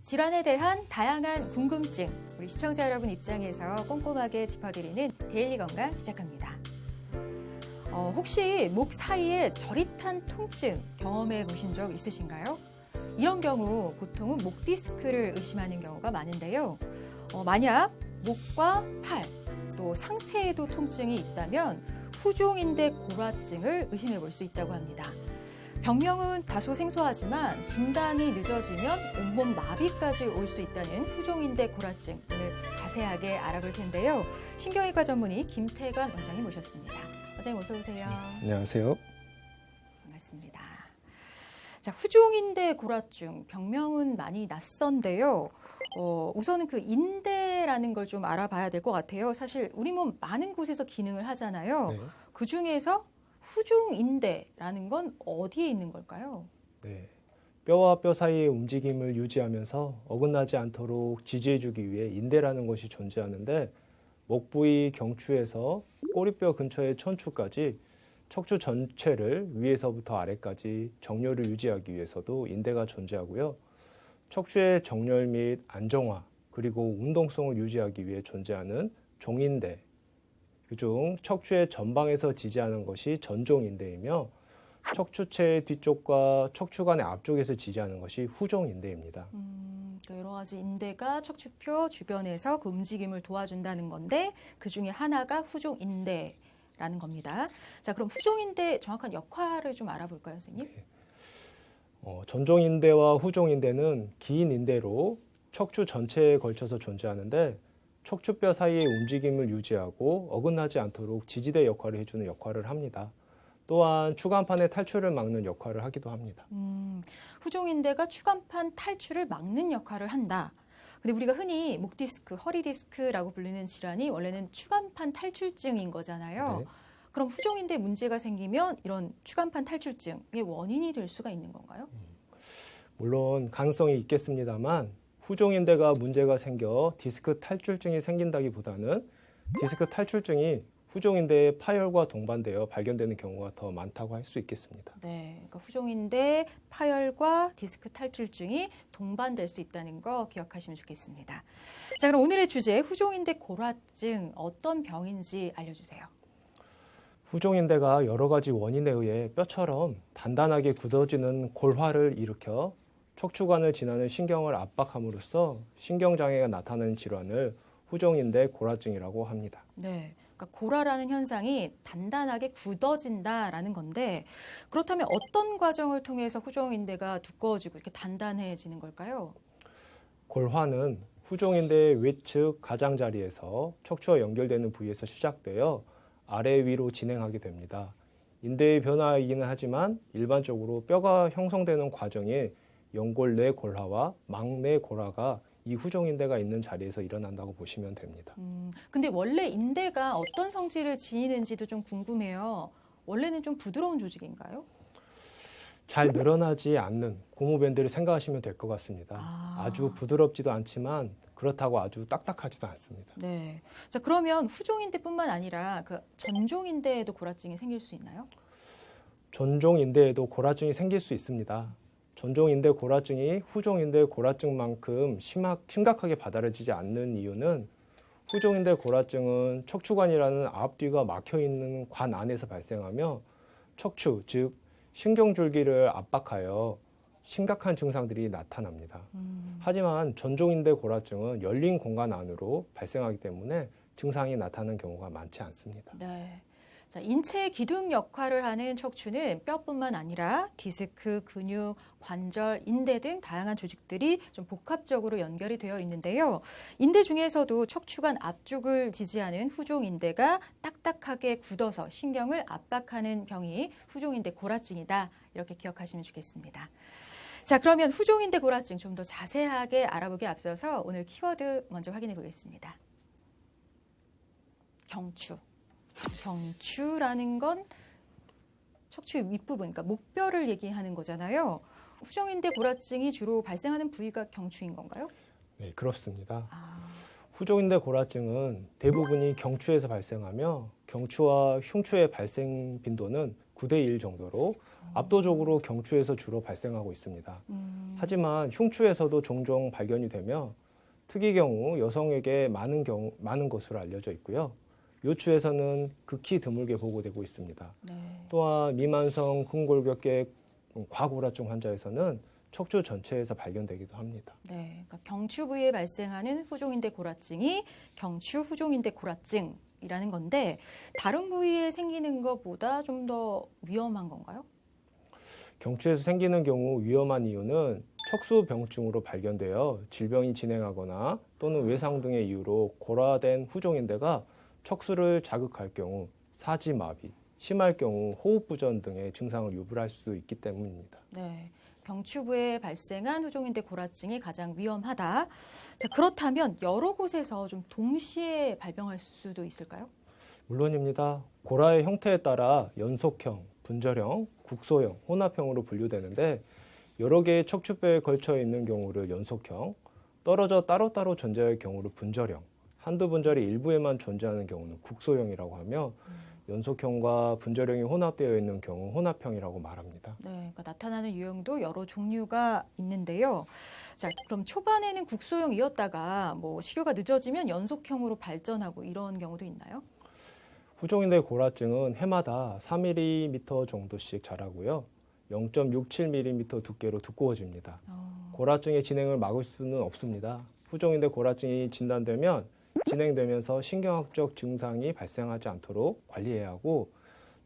질환에 대한 다양한 궁금증, 우리 시청자 여러분 입장에서 꼼꼼하게 짚어드리는 데일리 건강 시작합니다. 혹시 목 사이에 저릿한 통증 경험해 보신 적 있으신가요? 이런 경우 보통은 목 디스크를 의심하는 경우가 많은데요. 만약 목과 팔, 또 상체에도 통증이 있다면 후종인대 골화증을 의심해 볼 수 있다고 합니다. 병명은 다소 생소하지만 진단이 늦어지면 온몸 마비까지 올 수 있다는 후종인대 골화증, 오늘 자세하게 알아볼 텐데요. 신경외과 전문의 김태관 원장님 모셨습니다. 원장님 어서 오세요. 안녕하세요. 반갑습니다. 자, 후종인대 골화증, 병명은 많이 낯선데요. 우선은 그 인대라는 걸 좀 알아봐야 될 것 같아요. 사실 우리 몸 많은 곳에서 기능을 하잖아요. 네. 그중에서 후종인대라는 건 어디에 있는 걸까요? 네. 뼈와 뼈 사이의 움직임을 유지하면서 어긋나지 않도록 지지해주기 위해 인대라는 것이 존재하는데 목 부위 경추에서 꼬리뼈 근처의 천추까지 척추 전체를 위에서부터 아래까지 정렬을 유지하기 위해서도 인대가 존재하고요. 척추의 정렬 및 안정화 그리고 운동성을 유지하기 위해 존재하는 종인대, 그중 척추의 전방에서 지지하는 것이 전종인대이며 척추체 뒤쪽과 척추관의 앞쪽에서 지지하는 것이 후종인대입니다. 여러 가지 인대가 척추표 주변에서 그 움직임을 도와준다는 건데 그 중에 하나가 후종인대라는 겁니다. 자, 그럼 후종인대 정확한 역할을 좀 알아볼까요, 선생님? 네. 전종인대와 후종인대는 긴 인대로 척추 전체에 걸쳐서 존재하는데 척추뼈 사이의 움직임을 유지하고 어긋나지 않도록 지지대 역할을 해주는 역할을 합니다. 또한 추간판의 탈출을 막는 역할을 하기도 합니다. 후종인대가 추간판 탈출을 막는 역할을 한다. 근데 우리가 흔히 목 디스크, 허리 디스크라고 부르는 질환이 원래는 추간판 탈출증인 거잖아요. 네. 그럼 후종인대 문제가 생기면 이런 추간판 탈출증의 원인이 될 수가 있는 건가요? 물론 가능성이 있겠습니다만 후종인대가 문제가 생겨 디스크 탈출증이 생긴다기보다는 디스크 탈출증이 후종인대의 파열과 동반되어 발견되는 경우가 더 많다고 할 수 있겠습니다. 네, 그러니까 후종인대 파열과 디스크 탈출증이 동반될 수 있다는 거 기억하시면 좋겠습니다. 자, 그럼 오늘의 주제 후종인대 골화증 어떤 병인지 알려주세요. 후종인대가 여러 가지 원인에 의해 뼈처럼 단단하게 굳어지는 골화를 일으켜 척추관을 지나는 신경을 압박함으로써 신경장애가 나타나는 질환을 후종인대 골화증이라고 합니다. 네, 그러니까 골화라는 현상이 단단하게 굳어진다라는 건데 그렇다면 어떤 과정을 통해서 후종인대가 두꺼워지고 이렇게 단단해지는 걸까요? 골화는 후종인대의 외측 가장자리에서 척추와 연결되는 부위에서 시작되어 아래 위로 진행하게 됩니다. 인대의 변화이기는 하지만 일반적으로 뼈가 형성되는 과정에 연골 내 골화와 망 내 골화가 이 후종인대가 있는 자리에서 일어난다고 보시면 됩니다. 근데 원래 인대가 어떤 성질을 지니는지도 좀 궁금해요. 원래는 좀 부드러운 조직인가요? 잘 늘어나지 않는 고무밴드를 생각하시면 될 것 같습니다. 아주 부드럽지도 않지만 그렇다고 아주 딱딱하지도 않습니다. 네. 자, 그러면 후종인대뿐만 아니라 그 전종인대에도 골화증이 생길 수 있나요? 전종인대에도 골화증이 생길 수 있습니다. 전종인대 골화증이 후종인대 골화증만큼 심각하게 받아들여지지 않는 이유는 후종인대 골화증은 척추관이라는 앞뒤가 막혀 있는 관 안에서 발생하며 척추, 즉 신경줄기를 압박하여 심각한 증상들이 나타납니다. 하지만 전종인대 골화증은 열린 공간 안으로 발생하기 때문에 증상이 나타나는 경우가 많지 않습니다. 네. 자, 인체 기둥 역할을 하는 척추는 뼈뿐만 아니라 디스크, 근육, 관절, 인대 등 다양한 조직들이 좀 복합적으로 연결이 되어 있는데요. 인대 중에서도 척추관 앞쪽을 지지하는 후종인대가 딱딱하게 굳어서 신경을 압박하는 병이 후종인대 골화증이다. 이렇게 기억하시면 좋겠습니다. 자, 그러면 후종인대 골화증 좀 더 자세하게 알아보기에 앞서서 오늘 키워드 먼저 확인해 보겠습니다. 경추. 경추라는 건 척추의 윗부분, 그러니까 목뼈를 얘기하는 거잖아요. 후종인대 골화증이 주로 발생하는 부위가 경추인 건가요? 네, 그렇습니다. 후종인대 골화증은 대부분이 경추에서 발생하며 경추와 흉추의 발생 빈도는 9대 1 정도로 압도적으로 경추에서 주로 발생하고 있습니다. 하지만 흉추에서도 종종 발견이 되며 특이 경우 여성에게 많은 것으로 알려져 있고요. 요추에서는 극히 드물게 보고되고 있습니다. 네. 또한 미만성 흥골격계 과고라증 환자에서는 척추 전체에서 발견되기도 합니다. 네, 그러니까 경추 부위에 발생하는 후종인대 골화증이 경추 후종인대 골화증이라는 건데 다른 부위에 생기는 것보다 좀 더 위험한 건가요? 경추에서 생기는 경우 위험한 이유는 척수병증으로 발견되어 질병이 진행하거나 또는 외상 등의 이유로 골화된 후종인대가 척수를 자극할 경우 사지마비, 심할 경우 호흡부전 등의 증상을 유발할 수 있기 때문입니다. 네, 경추부에 발생한 후종인대 골화증이 가장 위험하다. 자, 그렇다면 여러 곳에서 좀 동시에 발병할 수도 있을까요? 물론입니다. 골화의 형태에 따라 연속형, 분절형, 국소형, 혼합형으로 분류되는데 여러 개의 척추뼈에 걸쳐 있는 경우를 연속형, 떨어져 따로따로 존재할 경우를 분절형, 한두 분절이 일부에만 존재하는 경우는 국소형이라고 하며 연속형과 분절형이 혼합되어 있는 경우 혼합형이라고 말합니다. 네, 그러니까 나타나는 유형도 여러 종류가 있는데요. 자, 그럼 초반에는 국소형이었다가 뭐 치료가 늦어지면 연속형으로 발전하고 이런 경우도 있나요? 후종인대 골화증은 해마다 4mm 정도씩 자라고요. 0.67mm 두께로 두꺼워집니다. 골화증의 진행을 막을 수는 없습니다. 후종인대 골화증이 진단되면 진행되면서 신경학적 증상이 발생하지 않도록 관리해야 하고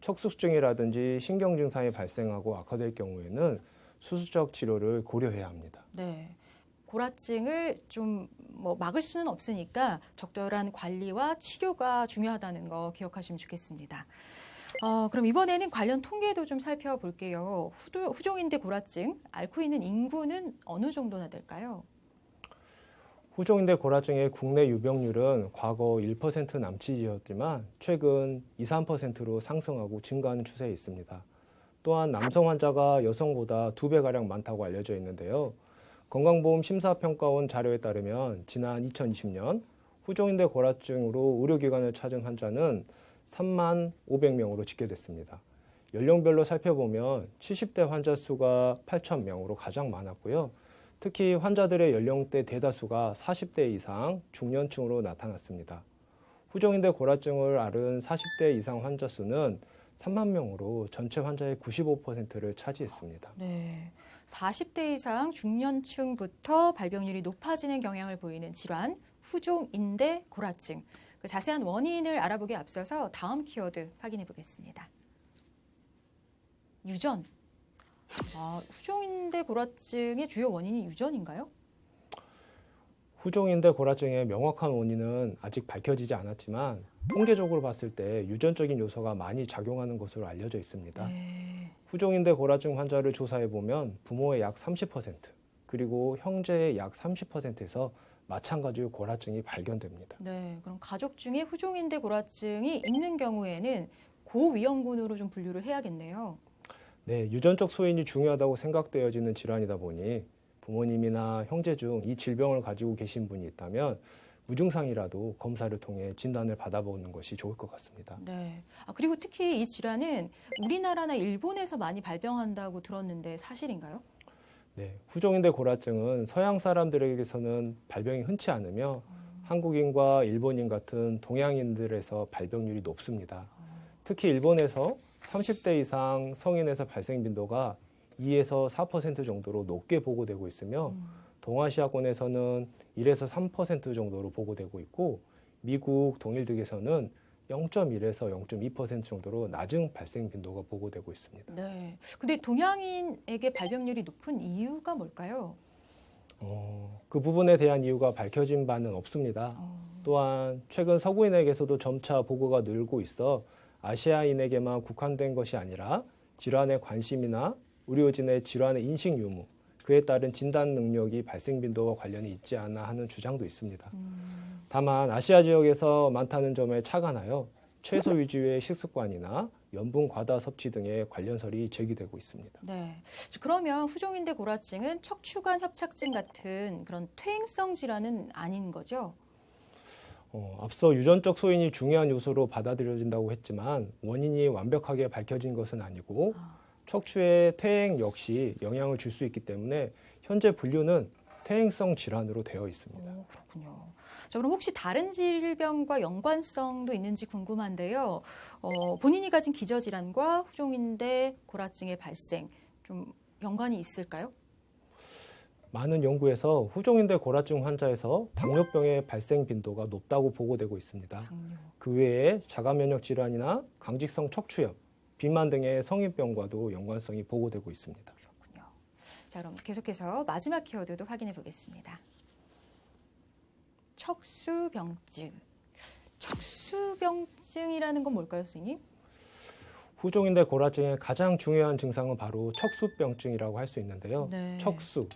척수증이라든지 신경 증상이 발생하고 악화될 경우에는 수술적 치료를 고려해야 합니다. 네. 골화증을 좀 뭐 막을 수는 없으니까 적절한 관리와 치료가 중요하다는 거 기억하시면 좋겠습니다. 그럼 이번에는 관련 통계도 좀 살펴볼게요. 후종인대 골화증 앓고 있는 인구는 어느 정도나 될까요? 후종인대 골화증의 국내 유병률은 과거 1% 남짓이었지만 최근 2, 3%로 상승하고 증가하는 추세에 있습니다. 또한 남성 환자가 여성보다 2배가량 많다고 알려져 있는데요. 건강보험 심사평가원 자료에 따르면 지난 2020년 후종인대 골화증으로 의료기관을 찾은 환자는 3만 500명으로 집계됐습니다. 연령별로 살펴보면 70대 환자 수가 8,000명으로 가장 많았고요. 특히 환자들의 연령대 대다수가 40대 이상 중년층으로 나타났습니다. 후종인대 골화증을 앓은 40대 이상 환자 수는 3만 명으로 전체 환자의 95%를 차지했습니다. 네, 40대 이상 중년층부터 발병률이 높아지는 경향을 보이는 질환, 후종인대 골화증. 그 자세한 원인을 알아보기에 앞서서 다음 키워드 확인해 보겠습니다. 유전. 후종인대 골화증의 주요 원인이 유전인가요? 후종인대 골화증의 명확한 원인은 아직 밝혀지지 않았지만 통계적으로 봤을 때 유전적인 요소가 많이 작용하는 것으로 알려져 있습니다. 네. 후종인대 골화증 환자를 조사해 보면 부모의 약 30% 그리고 형제의 약 30%에서 마찬가지로 골화증이 발견됩니다. 네, 그럼 가족 중에 후종인대 골화증이 있는 경우에는 고위험군으로 좀 분류를 해야겠네요. 네, 유전적 소인이 중요하다고 생각되어지는 질환이다 보니 부모님이나 형제 중 이 질병을 가지고 계신 분이 있다면 무증상이라도 검사를 통해 진단을 받아보는 것이 좋을 것 같습니다. 네. 그리고 특히 이 질환은 우리나라나 일본에서 많이 발병한다고 들었는데 사실인가요? 네, 후종인대 골화증은 서양 사람들에게서는 발병이 흔치 않으며 한국인과 일본인 같은 동양인들에서 발병률이 높습니다. 특히 일본에서 30대 이상 성인에서 발생 빈도가 2에서 4% 정도로 높게 보고되고 있으며 동아시아권에서는 1에서 3% 정도로 보고되고 있고 미국, 동일 등에서는 0.1에서 0.2% 정도로 낮은 발생 빈도가 보고되고 있습니다. 네. 근데 동양인에게 발병률이 높은 이유가 뭘까요? 그 부분에 대한 이유가 밝혀진 바는 없습니다. 또한 최근 서구인에게서도 점차 보고가 늘고 있어 아시아인에게만 국한된 것이 아니라 질환에 관심이나 의료진의 질환의 인식 유무, 그에 따른 진단 능력이 발생 빈도와 관련이 있지 않아 하는 주장도 있습니다. 다만 아시아 지역에서 많다는 점에 착안하여 채소 위주의 식습관이나 염분 과다 섭취 등의 관련설이 제기되고 있습니다. 네. 그러면 후종인대 골화증은 척추관 협착증 같은 그런 퇴행성 질환은 아닌 거죠? 앞서 유전적 소인이 중요한 요소로 받아들여진다고 했지만 원인이 완벽하게 밝혀진 것은 아니고 척추의 퇴행 역시 영향을 줄 수 있기 때문에 현재 분류는 퇴행성 질환으로 되어 있습니다. 오, 그렇군요. 자, 그럼 혹시 다른 질병과 연관성도 있는지 궁금한데요. 본인이 가진 기저질환과 후종인대 고라증의 발생 좀 연관이 있을까요? 많은 연구에서 후종인대 고라증 환자에서 당뇨병의 발생 빈도가 높다고 보고되고 있습니다. 당뇨. 그 외에 자가면역 질환이나 강직성 척추염, 비만 등의 성인병과도 연관성이 보고되고 있습니다. 그렇군요. 자, 그럼 계속해서 마지막 키워드도 확인해 보겠습니다. 척수병증. 척수병증이라는 건 뭘까요, 선생님? 후종인대 고라증의 가장 중요한 증상은 바로 척수병증이라고 할 수 있는데요. 네. 척수,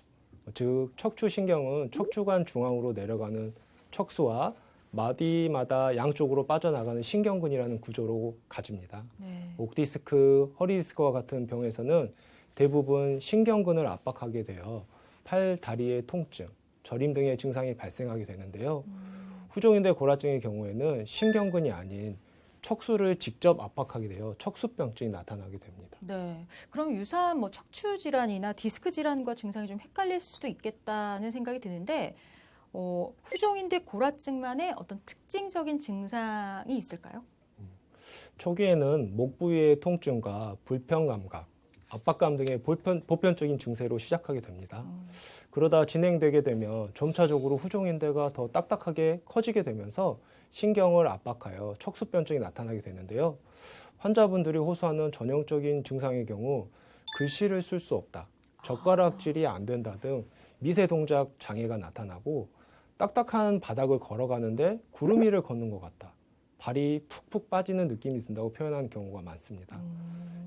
즉 척추신경은 척추관 중앙으로 내려가는 척수와 마디마다 양쪽으로 빠져나가는 신경근이라는 구조로 가집니다. 네. 목 디스크, 허리 디스크와 같은 병에서는 대부분 신경근을 압박하게 되어 팔, 다리의 통증, 저림 등의 증상이 발생하게 되는데요. 후종인대 고라증의 경우에는 신경근이 아닌 척수를 직접 압박하게 되어 척수병증이 나타나게 됩니다. 네. 그럼 유사한 척추 질환이나 디스크 질환과 증상이 좀 헷갈릴 수도 있겠다는 생각이 드는데, 후종인대 고라증만의 어떤 특징적인 증상이 있을까요? 초기에는 목 부위의 통증과 불편 감각, 압박감 등의 보편적인 증세로 시작하게 됩니다. 그러다 진행되게 되면 점차적으로 후종인대가 더 딱딱하게 커지게 되면서 신경을 압박하여 척수변증이 나타나게 되는데요. 환자분들이 호소하는 전형적인 증상의 경우 글씨를 쓸 수 없다, 젓가락질이 안 된다 등 미세 동작 장애가 나타나고 딱딱한 바닥을 걸어가는데 구름 위를 걷는 것 같다, 발이 푹푹 빠지는 느낌이 든다고 표현하는 경우가 많습니다.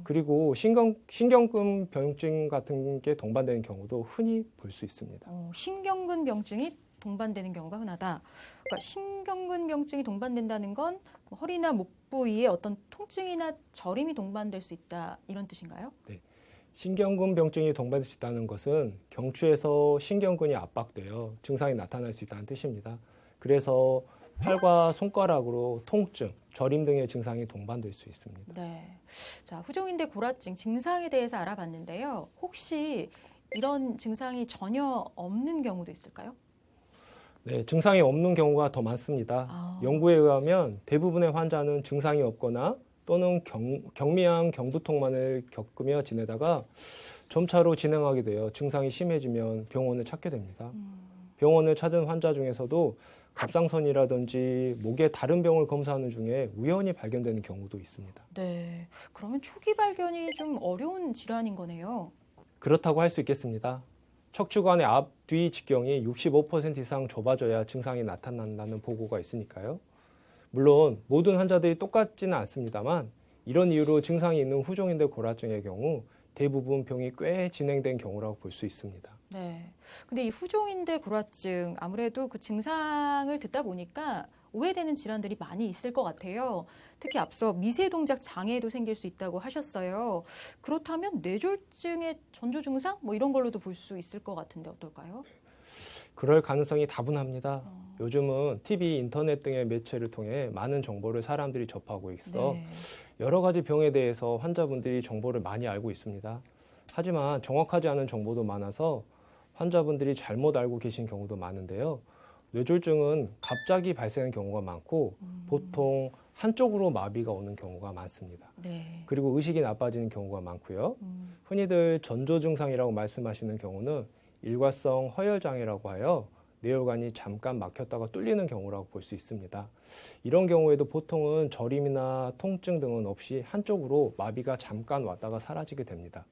그리고 신경근 병증 같은 게 동반되는 경우도 흔히 볼 수 있습니다. 신경근 병증이 동반되는 경우가 흔하다. 그러니까 신경근 병증이 동반된다는 건 허리나 목 부위에 어떤 통증이나 저림이 동반될 수 있다, 이런 뜻인가요? 네. 신경근 병증이 동반될 수 있다는 것은 경추에서 신경근이 압박되어 증상이 나타날 수 있다는 뜻입니다. 그래서 팔과 손가락으로 통증, 저림 등의 증상이 동반될 수 있습니다. 네. 자, 후종인대 고라증 증상에 대해서 알아봤는데요. 혹시 이런 증상이 전혀 없는 경우도 있을까요? 네, 증상이 없는 경우가 더 많습니다. 연구에 의하면 대부분의 환자는 증상이 없거나 또는 경미한 경부통만을 겪으며 지내다가 점차로 진행하게 되어 증상이 심해지면 병원을 찾게 됩니다. 병원을 찾은 환자 중에서도 갑상선이라든지 목의 다른 병을 검사하는 중에 우연히 발견되는 경우도 있습니다. 네. 그러면 초기 발견이 좀 어려운 질환인 거네요. 그렇다고 할 수 있겠습니다. 척추관의 앞, 뒤 직경이 65% 이상 좁아져야 증상이 나타난다는 보고가 있으니까요. 물론 모든 환자들이 똑같지는 않습니다만 이런 이유로 증상이 있는 후종인대 고라증의 경우 대부분 병이 꽤 진행된 경우라고 볼 수 있습니다. 네. 근데 이 후종인대 고라증 아무래도 그 증상을 듣다 보니까 오해되는 질환들이 많이 있을 것 같아요. 특히 앞서 미세 동작 장애도 생길 수 있다고 하셨어요. 그렇다면 뇌졸중의 전조 증상 이런 걸로도 볼 수 있을 것 같은데 어떨까요? 그럴 가능성이 다분합니다. 요즘은 TV, 인터넷 등의 매체를 통해 많은 정보를 사람들이 접하고 있어 네. 여러 가지 병에 대해서 환자분들이 정보를 많이 알고 있습니다. 하지만 정확하지 않은 정보도 많아서 환자분들이 잘못 알고 계신 경우도 많은데요. 뇌졸중은 갑자기 발생하는 경우가 많고 보통 한쪽으로 마비가 오는 경우가 많습니다. 네. 그리고 의식이 나빠지는 경우가 많고요. 흔히들 전조 증상이라고 말씀하시는 경우는 일과성 허혈 장애라고 하여 뇌혈관이 잠깐 막혔다가 뚫리는 경우라고 볼 수 있습니다. 이런 경우에도 보통은 저림이나 통증 등은 없이 한쪽으로 마비가 잠깐 왔다가 사라지게 됩니다.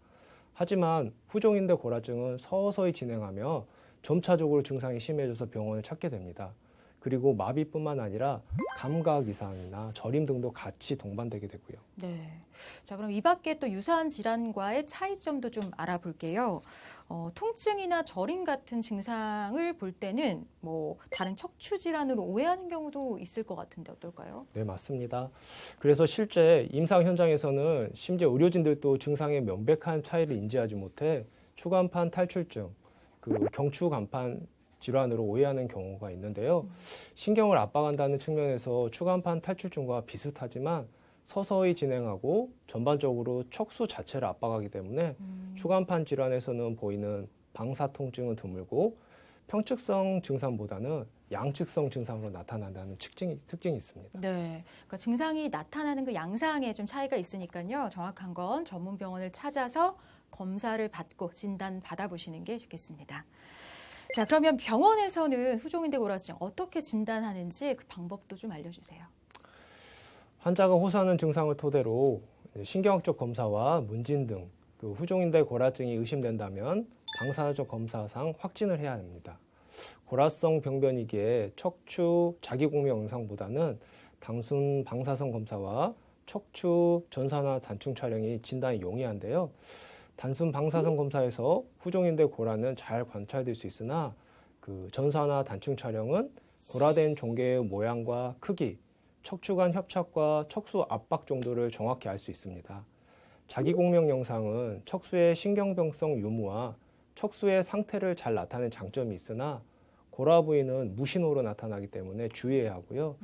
하지만 후종인대 고라증은 서서히 진행하며 점차적으로 증상이 심해져서 병원을 찾게 됩니다. 그리고 마비뿐만 아니라 감각 이상이나 저림 등도 같이 동반되게 되고요. 네. 자, 그럼 이 밖에 또 유사한 질환과의 차이점도 좀 알아볼게요. 통증이나 저림 같은 증상을 볼 때는 다른 척추 질환으로 오해하는 경우도 있을 것 같은데 어떨까요? 네, 맞습니다. 그래서 실제 임상 현장에서는 심지어 의료진들도 증상의 명백한 차이를 인지하지 못해 추간판 탈출증, 경추간판 질환으로 오해하는 경우가 있는데요. 신경을 압박한다는 측면에서 추간판 탈출증과 비슷하지만 서서히 진행하고 전반적으로 척수 자체를 압박하기 때문에 추간판 질환에서는 보이는 방사 통증은 드물고 평측성 증상보다는 양측성 증상으로 나타난다는 특징이 있습니다. 네, 그러니까 증상이 나타나는 그 양상에 좀 차이가 있으니까요. 정확한 건 전문 병원을 찾아서 검사를 받고 진단 받아보시는 게 좋겠습니다. 자, 그러면 병원에서는 후종인대 고라증 어떻게 진단하는지 그 방법도 좀 알려주세요. 환자가 호소하는 증상을 토대로 신경학적 검사와 문진 등 그 후종인대 고라증이 의심된다면 방사적 검사상 확진을 해야 합니다. 고라성 병변이기에 척추 자기공명 영상보다는 단순 방사선 검사와 척추 전산화 단층 촬영이 진단이 용이한데요. 단순 방사선 검사에서 후종인대 고라는 잘 관찰될 수 있으나 그 전산화 단층 촬영은 고라된 종괴의 모양과 크기, 척추 간 협착과 척수 압박 정도를 정확히 알 수 있습니다. 자기공명 영상은 척수의 신경병성 유무와 척수의 상태를 잘 나타내는 장점이 있으나 고라 부위는 무신호로 나타나기 때문에 주의해야 하고요.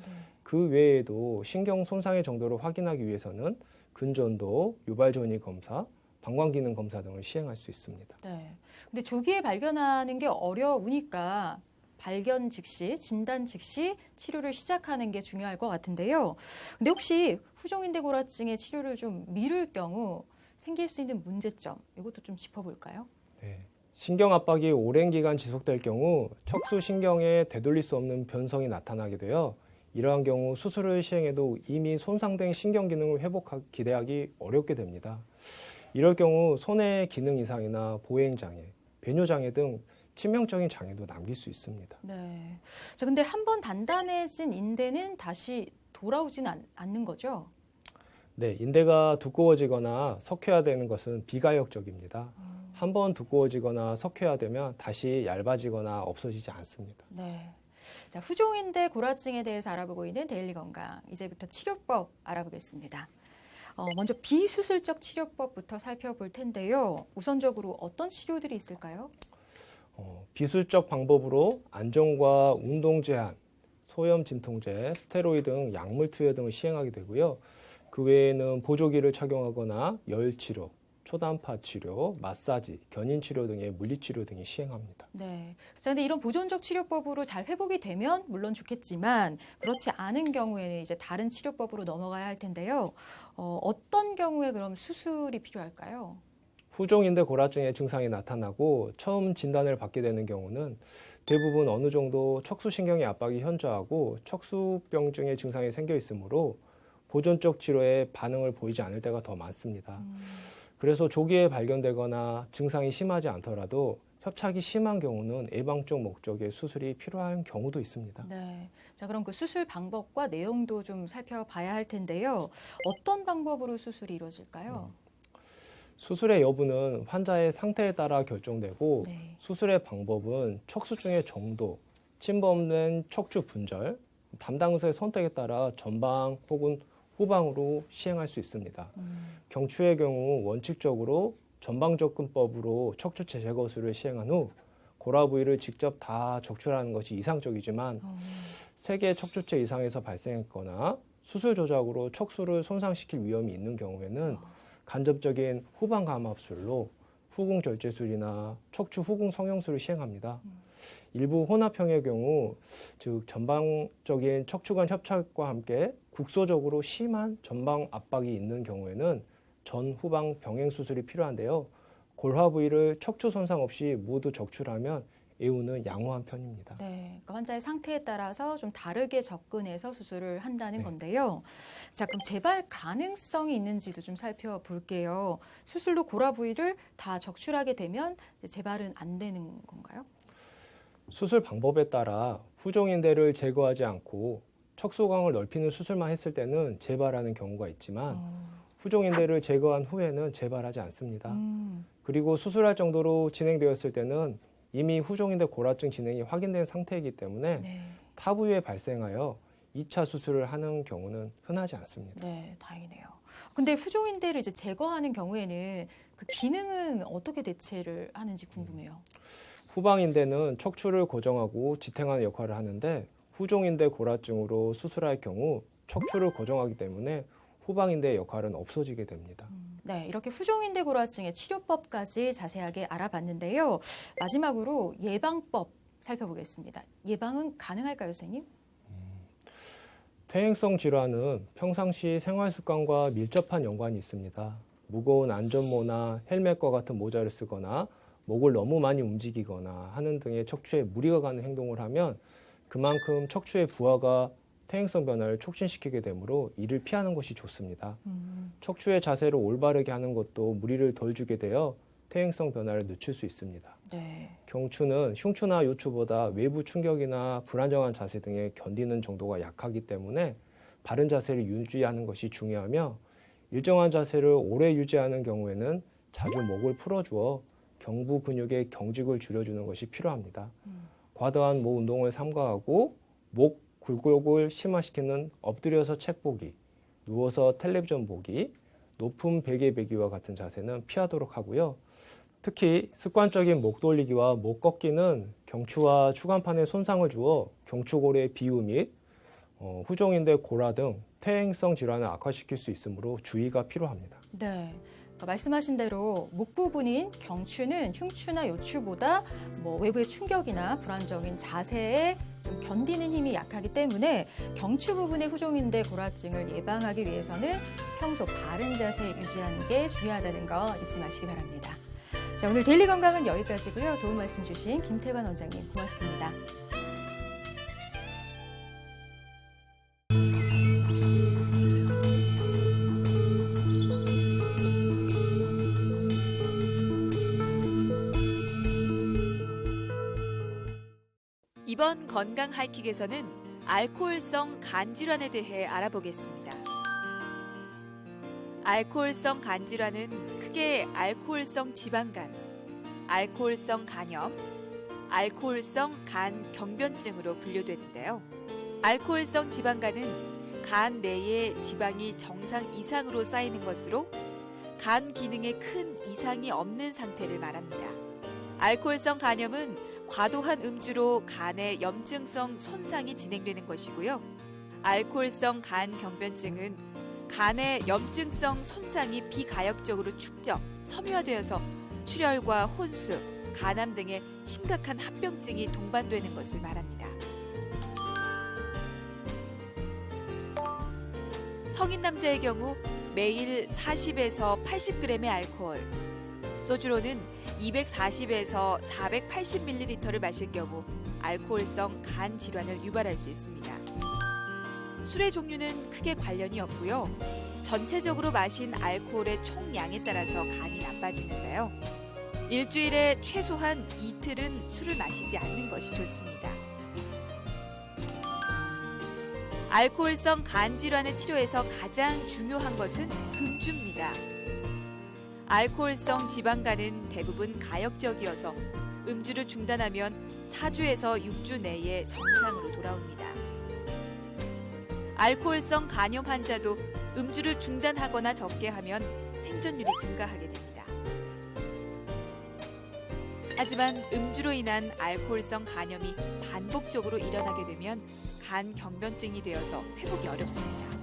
그 외에도 신경 손상의 정도를 확인하기 위해서는 근전도, 유발전이 검사, 방광기능 검사 등을 시행할 수 있습니다. 네. 근데 조기에 발견하는 게 어려우니까 발견 즉시, 진단 즉시 치료를 시작하는 게 중요할 것 같은데요. 근데 혹시 후종인대 고라증의 치료를 좀 미룰 경우 생길 수 있는 문제점, 이것도 좀 짚어볼까요? 네. 신경 압박이 오랜 기간 지속될 경우 척수 신경에 되돌릴 수 없는 변성이 나타나게 되어 이러한 경우 수술을 시행해도 이미 손상된 신경 기능을 기대하기 어렵게 됩니다. 이럴 경우 손의 기능 이상이나 보행 장애, 배뇨 장애 등 치명적인 장애도 남길 수 있습니다. 네. 자, 근데 한번 단단해진 인대는 다시 돌아오지는 않는 거죠? 네, 인대가 두꺼워지거나 석회화되는 것은 비가역적입니다. 한번 두꺼워지거나 석회화되면 다시 얇아지거나 없어지지 않습니다. 네. 자, 후종인대 고라증에 대해서 알아보고 있는 데일리 건강. 이제부터 치료법 알아보겠습니다. 먼저 비수술적 치료법부터 살펴볼 텐데요. 우선적으로 어떤 치료들이 있을까요? 비수술적 방법으로 안정과 운동 제한, 소염 진통제, 스테로이드 등 약물 투여 등을 시행하게 되고요. 그 외에는 보조기를 착용하거나 열 치료, 초단파 치료, 마사지, 견인 치료 등의 물리치료 등이 시행합니다. 네. 자, 근데 이런 보존적 치료법으로 잘 회복이 되면 물론 좋겠지만 그렇지 않은 경우에는 이제 다른 치료법으로 넘어가야 할 텐데요. 어떤 경우에 그럼 수술이 필요할까요? 후종인대 고라증의 증상이 나타나고 처음 진단을 받게 되는 경우는 대부분 어느 정도 척수신경의 압박이 현저하고 척수병증의 증상이 생겨 있으므로 보존적 치료에 반응을 보이지 않을 때가 더 많습니다. 그래서 조기에 발견되거나 증상이 심하지 않더라도 협착이 심한 경우는 예방적 목적의 수술이 필요한 경우도 있습니다. 네. 자, 그럼 그 수술 방법과 내용도 좀 살펴봐야 할 텐데요. 어떤 방법으로 수술이 이루어질까요? 수술의 여부는 환자의 상태에 따라 결정되고 네. 수술의 방법은 척수증의 정도, 침범된 척추 분절, 담당 의사의 선택에 따라 전방 혹은 후방으로 시행할 수 있습니다. 경추의 경우 원칙적으로 전방접근법으로 척추체 제거술을 시행한 후 고라 부위를 직접 다 적출하는 것이 이상적이지만 세개 척추체 이상에서 발생했거나 수술 조작으로 척수를 손상시킬 위험이 있는 경우에는 간접적인 후방 감압술로 후궁 절제술이나 척추 후궁 성형술을 시행합니다. 일부 혼합형의 경우 즉 전방적인 척추 간 협착과 함께 국소적으로 심한 전방 압박이 있는 경우에는 전 후방 병행 수술이 필요한데요. 골화 부위를 척추 손상 없이 모두 적출하면 예후는 양호한 편입니다. 네, 그러니까 환자의 상태에 따라서 좀 다르게 접근해서 수술을 한다는 네. 건데요. 자, 그럼 재발 가능성이 있는지도 좀 살펴볼게요. 수술로 고라 부위를 다 적출하게 되면 재발은 안 되는 건가요? 수술 방법에 따라 후종인대를 제거하지 않고 척수광을 넓히는 수술만 했을 때는 재발하는 경우가 있지만 후종인대를 제거한 후에는 재발하지 않습니다. 그리고 수술할 정도로 진행되었을 때는 이미 후종인대 고라증 진행이 확인된 상태이기 때문에 네. 타 부위에 발생하여 2차 수술을 하는 경우는 흔하지 않습니다. 네, 다행이네요. 근데 후종인대를 이제 제거하는 경우에는 그 기능은 어떻게 대체를 하는지 궁금해요. 후방인대는 척추를 고정하고 지탱하는 역할을 하는데 후종인대 골화증으로 수술할 경우 척추를 고정하기 때문에 후방인대의 역할은 없어지게 됩니다. 네, 이렇게 후종인대 골화증의 치료법까지 자세하게 알아봤는데요. 마지막으로 예방법 살펴보겠습니다. 예방은 가능할까요, 선생님? 퇴행성 질환은 평상시 생활 습관과 밀접한 연관이 있습니다. 무거운 안전모나 헬멧과 같은 모자를 쓰거나 목을 너무 많이 움직이거나 하는 등의 척추에 무리가 가는 행동을 하면 그만큼 척추의 부하가 퇴행성 변화를 촉진시키게 되므로 이를 피하는 것이 좋습니다. 척추의 자세를 올바르게 하는 것도 무리를 덜 주게 되어 퇴행성 변화를 늦출 수 있습니다. 네. 경추는 흉추나 요추보다 외부 충격이나 불안정한 자세 등에 견디는 정도가 약하기 때문에 바른 자세를 유지하는 것이 중요하며 일정한 자세를 오래 유지하는 경우에는 자주 목을 풀어주어 경부 근육의 경직을 줄여주는 것이 필요합니다. 과도한 목 운동을 삼가하고 목 굴곡을 심화시키는 엎드려서 책 보기, 누워서 텔레비전 보기, 높은 베개 베기와 같은 자세는 피하도록 하고요. 특히 습관적인 목 돌리기와 목 꺾기는 경추와 추간판에 손상을 주어 경추골의 비우 및 후종인대 골화 등 퇴행성 질환을 악화시킬 수 있으므로 주의가 필요합니다. 네. 말씀하신 대로 목 부분인 경추는 흉추나 요추보다 외부의 충격이나 불안정인 자세에 좀 견디는 힘이 약하기 때문에 경추 부분의 후종인대 골화증을 예방하기 위해서는 평소 바른 자세 유지하는 게 중요하다는 거 잊지 마시기 바랍니다. 자, 오늘 데일리 건강은 여기까지고요. 도움 말씀 주신 김태관 원장님 고맙습니다. 이번 건강 하이킥에서는 알코올성 간 질환에 대해 알아보겠습니다. 알코올성 간 질환은 크게 알코올성 지방간, 알코올성 간염, 알코올성 간 경변증으로 분류되는데요. 알코올성 지방간은 간 내에 지방이 정상 이상으로 쌓이는 것으로 간 기능에 큰 이상이 없는 상태를 말합니다. 알코올성 간염은 과도한 음주로 간의 염증성 손상이 진행되는 것이고요. 알코올성 간 경변증은 간의 염증성 손상이 비가역적으로 축적, 섬유화되어서 출혈과 혼수, 간암 등의 심각한 합병증이 동반되는 것을 말합니다. 성인 남자의 경우 매일 40에서 80g의 알코올, 소주로는 240에서 480ml를 마실 경우 알코올성 간 질환을 유발할 수 있습니다. 술의 종류는 크게 관련이 없고요. 전체적으로 마신 알코올의 총량에 따라서 간이 나빠지는데요. 일주일에 최소한 이틀은 술을 마시지 않는 것이 좋습니다. 알코올성 간 질환의 치료에서 가장 중요한 것은 금주입니다. 알코올성 지방간은 대부분 가역적이어서 음주를 중단하면 4주에서 6주 내에 정상으로 돌아옵니다. 알코올성 간염 환자도 음주를 중단하거나 적게 하면 생존율이 증가하게 됩니다. 하지만 음주로 인한 알코올성 간염이 반복적으로 일어나게 되면 간 경변증이 되어서 회복이 어렵습니다.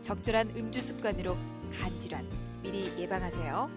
적절한 음주 습관으로 간 질환 미리 예방하세요.